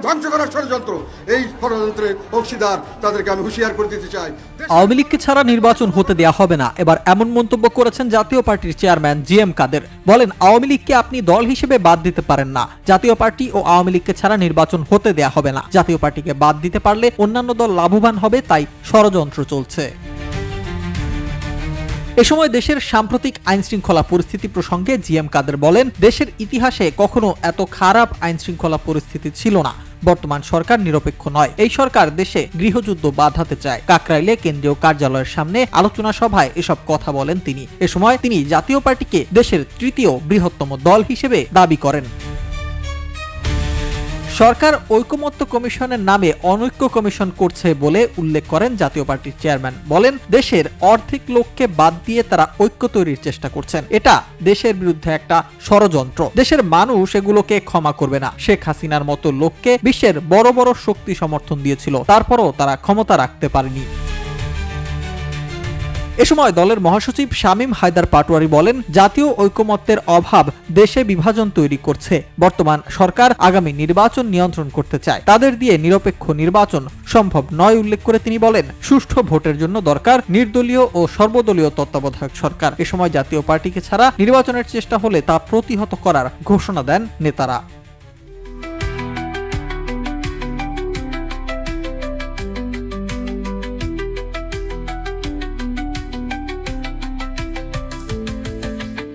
ধ্বংস করার ষড়যন্ত্র। এই ষড়যন্ত্রের অংশীদার তাদেরকে আমি হুঁশিয়ার করে দিতে চাই। আওয়ামী লীগকে ছাড়া নির্বাচন হতে দেয়া হবে না, এবার এমন মন্তব্য করেছেন জাতীয় পার্টির চেয়ারম্যান জিএম কাদের। বলেন, আওয়ামী লীগকে আপনি দল হিসেবে বাদ দিতে পারেন না। জাতীয় পার্টি ও আওয়ামী লীগকে ছাড়া নির্বাচন হতে দেয়া হবে না। জাতীয় পার্টিকে বাদ দিতে পারলে অন্যান্য দল লাভবান হবে, তাই ষড়যন্ত্র চলছে। এ সময় দেশের সাম্প্রতিক আইন শৃঙ্খলা পরিস্থিতি প্রসঙ্গে জিএম কাদের বলেন, দেশের ইতিহাসে কখনো এত খারাপ আইন শৃঙ্খলা পরিস্থিতি ছিল না। বর্তমান সরকার নিরপেক্ষ নয়। এই সরকার দেশে গৃহযুদ্ধ বাঁধাতে চায়। কাকরাইলে কেন্দ্রীয় কার্যালয়ের সামনে আলোচনা সভায় এসব কথা বলেন তিনি। এ সময় তিনি জাতীয় পার্টিকে দেশের তৃতীয় বৃহত্তম দল হিসেবে দাবি করেন। সরকার ঐকমত্য কমিশনের নামে অনৈক্য কমিশন করছে বলে উল্লেখ করেন জাতীয় পার্টির চেয়ারম্যান। বলেন, দেশের অর্ধেক লোককে বাদ দিয়ে তারা ঐক্য তৈরির চেষ্টা করছেন। এটা দেশের বিরুদ্ধে একটা ষড়যন্ত্র। দেশের মানুষ এগুলোকে ক্ষমা করবে না। শেখ হাসিনার মতো লোককে বিশ্বের বড় বড় শক্তি সমর্থন দিয়েছিল, তারপরও তারা ক্ষমতা রাখতে পারেনি। এ সময় দলের মহাসচিব শামীম হায়দার পাটোয়ারি বলেন, জাতীয় ঐকমত্যের অভাব দেশে বিভাজন তৈরি করছে। বর্তমান সরকার আগামী নির্বাচন নিয়ন্ত্রণ করতে চায়। তাদের দিয়ে নিরপেক্ষ নির্বাচন সম্ভব নয় উল্লেখ করে তিনি বলেন, সুষ্ঠু ভোটের জন্য দরকার নির্দলীয় ও সর্বদলীয় তত্ত্বাবধায়ক সরকার। এ সময় জাতীয় পার্টিকে ছাড়া নির্বাচনের চেষ্টা হলে তা প্রতিহত করার ঘোষণা দেন নেতারা।